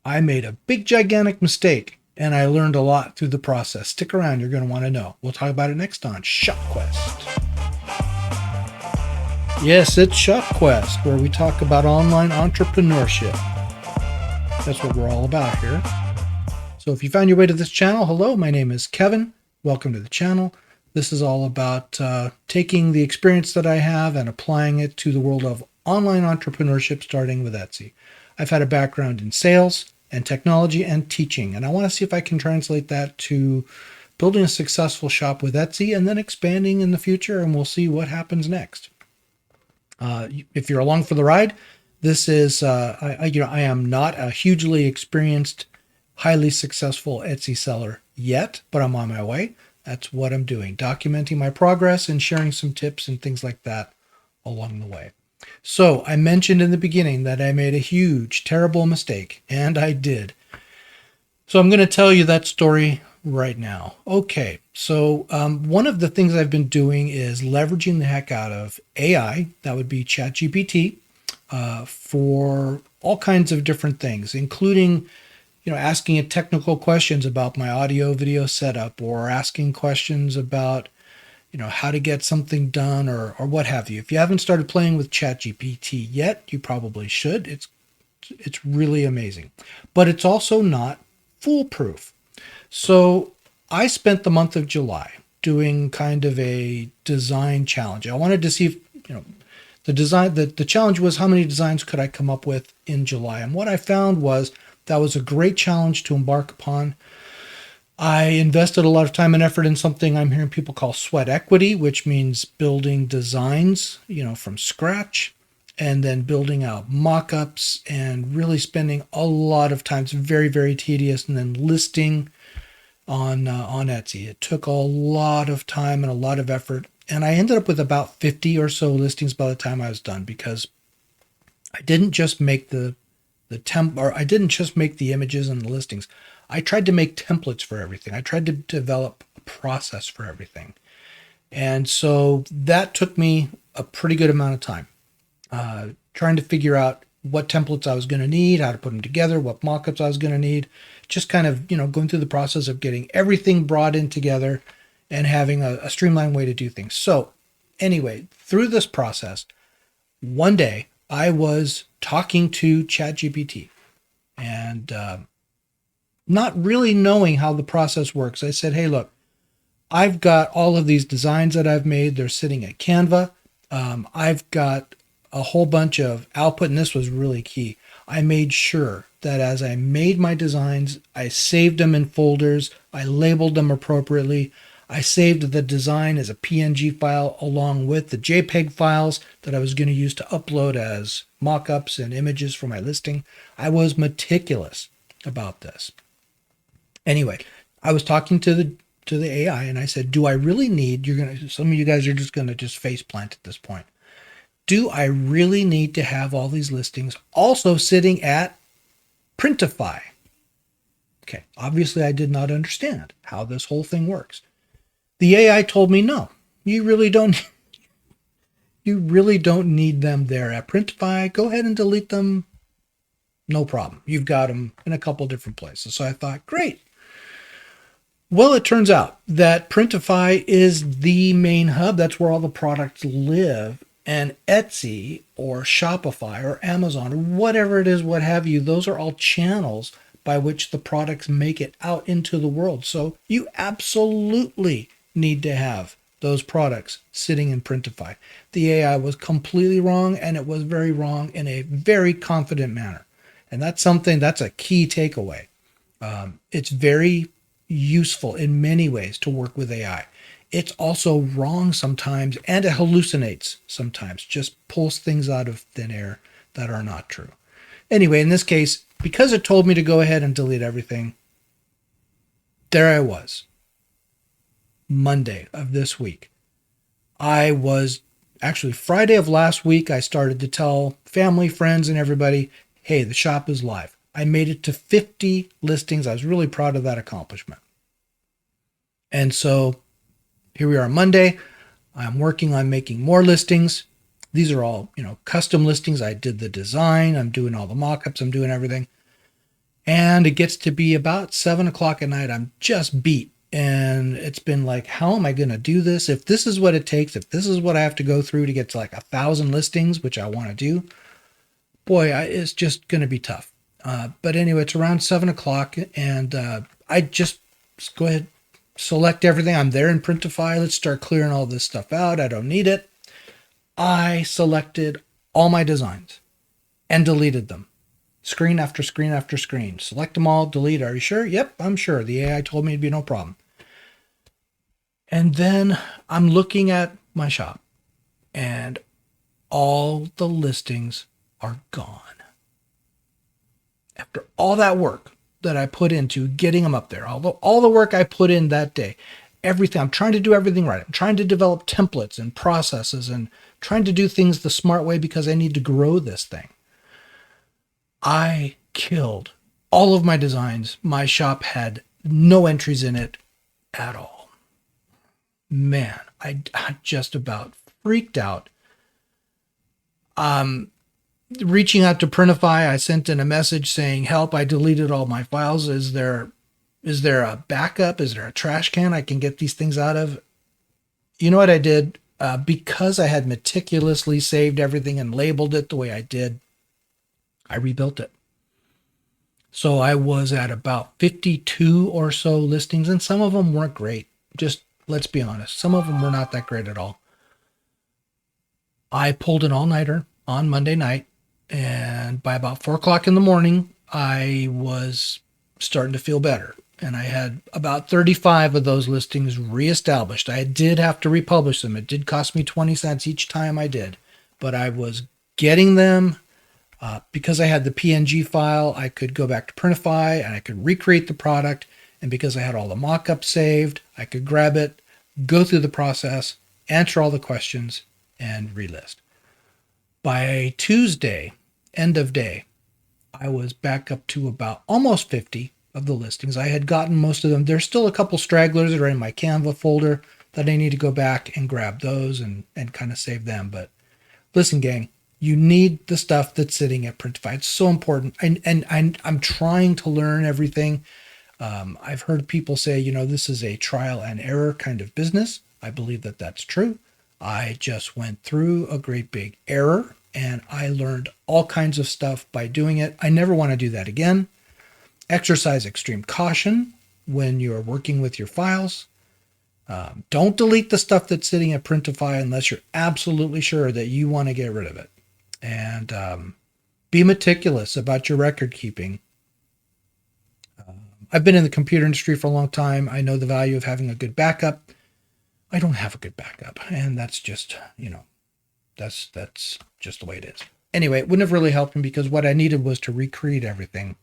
I made a big, gigantic mistake, and I learned a lot through the process. Stick around, you're going to want to know. We'll talk about it next on ShopQuest. Yes, it's ShopQuest, where we talk about online entrepreneurship. That's what we're all about here. So if you found your way to this channel, hello, my name is Kevin. Welcome to the channel. This is all about taking the experience that I have and applying it to the world of online entrepreneurship, starting with Etsy. I've had a background in sales and technology and teaching, and I want to see if I can translate that to building a successful shop with Etsy and then expanding in the future, and we'll see what happens next. If you're along for the ride, this is I am not a hugely experienced, highly successful Etsy seller yet, but I'm on my way. That's what I'm doing, documenting my progress and sharing some tips and things like that along the way. So I mentioned in the beginning that I made a huge, terrible mistake, and I did. So I'm going to tell you that story right now. Okay, so one of the things I've been doing is leveraging the heck out of AI, that would be ChatGPT, for all kinds of different things, including asking it technical questions about my audio video setup, or asking questions about how to get something done, or what have you. If you haven't started playing with ChatGPT yet, you probably should. It's really amazing, but it's also not foolproof. So I spent the month of July doing kind of a design challenge. I wanted to see if, the challenge was how many designs could I come up with in July. And what I found was that was a great challenge to embark upon. I invested a lot of time and effort in something I'm hearing people call sweat equity, which means building designs, from scratch, and then building out mock-ups and really spending a lot of time. It's very, very tedious. And then listing on Etsy. It took a lot of time and a lot of effort. And I ended up with about 50 or so listings by the time I was done, because I didn't just make I didn't just make the images and the listings. I tried to make templates for everything. I tried to develop a process for everything. And so that took me a pretty good amount of time, trying to figure out what templates I was going to need, how to put them together, what mockups I was going to need, just kind of, going through the process of getting everything brought in together and having a streamlined way to do things. So anyway, through this process, one day I was talking to ChatGPT and not really knowing how the process works. I said, hey, look, I've got all of these designs that I've made. They're sitting at Canva. I've got a whole bunch of output, and this was really key. I made sure that as I made my designs, I saved them in folders. I labeled them appropriately. I saved the design as a PNG file along with the JPEG files that I was going to use to upload as mock-ups and images for my listing. I was meticulous about this. Anyway, I was talking to the AI, and I said, do I really need, some of you guys are just going to just face plant at this point. Do I really need to have all these listings also sitting at Printify? Okay, obviously I did not understand how this whole thing works. The AI told me, no, you really don't need them there at Printify. Go ahead and delete them. No problem. You've got them in a couple different places. So I thought, great. Well, it turns out that Printify is the main hub. That's where all the products live. And Etsy or Shopify or Amazon or whatever it is, what have you, those are all channels by which the products make it out into the world. So you absolutely need to have those products sitting in Printify. The AI was completely wrong, and it was very wrong in a very confident manner. And that's a key takeaway. It's very useful in many ways to work with AI. It's also wrong sometimes, and it hallucinates sometimes, just pulls things out of thin air that are not true. Anyway, in this case, because it told me to go ahead and delete everything, there I was, Monday of this week. Actually Friday of last week, I started to tell family, friends, and everybody, hey, the shop is live. I made it to 50 listings. I was really proud of that accomplishment. And so here we are Monday. I'm working on making more listings. These are all, custom listings. I did the design. I'm doing all the mock-ups. I'm doing everything. And it gets to be about 7 o'clock at night. I'm just beat. And it's been like, how am I going to do this? If this is what it takes, if this is what I have to go through to get to like 1,000 listings, which I want to do, boy, it's just going to be tough. But anyway, it's around 7 o'clock, and I just go ahead, select everything. I'm there in Printify. Let's start clearing all this stuff out. I don't need it. I selected all my designs and deleted them. Screen after screen after screen. Select them all, delete. Are you sure? Yep, I'm sure. The AI told me it'd be no problem. And then I'm looking at my shop, and all the listings are gone. After all that work that I put into getting them up there, all the work I put in that day, everything, I'm trying to do everything right. I'm trying to develop templates and processes and trying to do things the smart way because I need to grow this thing. I killed all of my designs. My shop had no entries in it at all. Man, I just about freaked out. Reaching out to Printify, I sent in a message saying, help, I deleted all my files. Is there a backup? Is there a trash can I can get these things out of? You know what I did? Because I had meticulously saved everything and labeled it the way I did, I rebuilt it. So I was at about 52 or so listings, and some of them weren't great. Just let's be honest. Some of them were not that great at all. I pulled an all-nighter on Monday night, and by about 4 o'clock in the morning, I was starting to feel better. And I had about 35 of those listings reestablished. I did have to republish them. It did cost me 20 cents each time I did, but I was getting them. Because I had the PNG file, I could go back to Printify and I could recreate the product. And because I had all the mock-ups saved, I could grab it, go through the process, answer all the questions, and relist. By Tuesday, end of day, I was back up to about almost 50 of the listings. I had gotten most of them. There's still a couple stragglers that are in my Canva folder that I need to go back and grab those and kind of save them. But listen, gang, you need the stuff that's sitting at Printify. It's so important. And I'm trying to learn everything. I've heard people say, this is a trial and error kind of business. I believe that that's true. I just went through a great big error and I learned all kinds of stuff by doing it. I never want to do that again. Exercise extreme caution when you're working with your files. Don't delete the stuff that's sitting at Printify unless you're absolutely sure that you want to get rid of it. And be meticulous about your record keeping. I've been in the computer industry for a long time. I know the value of having a good backup. I don't have a good backup, and that's just, that's just the way it is. Anyway, it wouldn't have really helped me because what I needed was to recreate everything,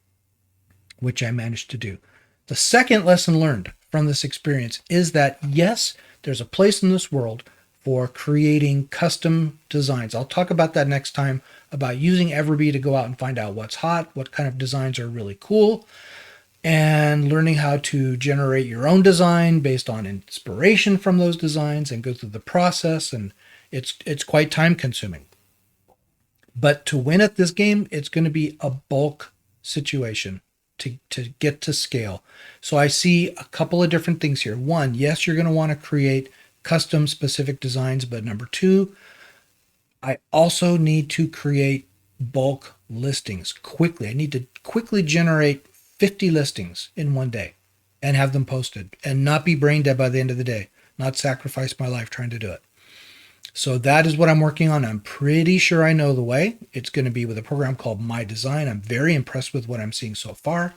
which I managed to do. The second lesson learned from this experience is that, yes, there's a place in this world for creating custom designs. I'll talk about that next time, about using Everbee to go out and find out what's hot, what kind of designs are really cool, and learning how to generate your own design based on inspiration from those designs and go through the process. And it's quite time consuming. But to win at this game, it's going to be a bulk situation to get to scale. So I see a couple of different things here. One, yes, you're going to want to create custom specific designs, but number two, I also need to create bulk listings quickly. I need to quickly generate 50 listings in one day and have them posted and not be brain dead by the end of the day, not sacrifice my life trying to do it. So that is what I'm working on. I'm pretty sure I know the way. It's going to be with a program called My Design. I'm very impressed with what I'm seeing so far.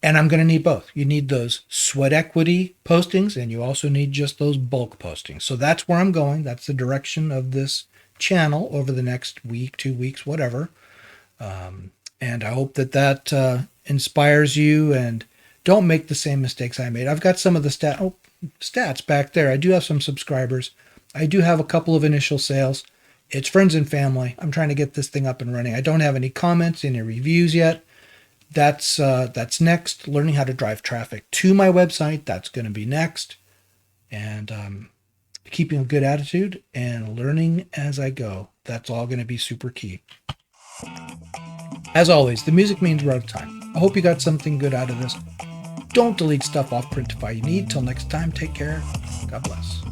And I'm going to need both. You need those sweat equity postings, and you also need just those bulk postings. So that's where I'm going. That's the direction of this channel over the next week, 2 weeks, whatever. And I hope that inspires you, and don't make the same mistakes I made. I've got some of the stats back there. I do have some subscribers. I do have a couple of initial sales. It's friends and family. I'm trying to get this thing up and running. I don't have any comments, any reviews yet. That's next. Learning how to drive traffic to my website. That's going to be next. And keeping a good attitude and learning as I go. That's all going to be super key. As always, the music means we're out of time. I hope you got something good out of this. Don't delete stuff off Printify you need. Till next time, take care. God bless.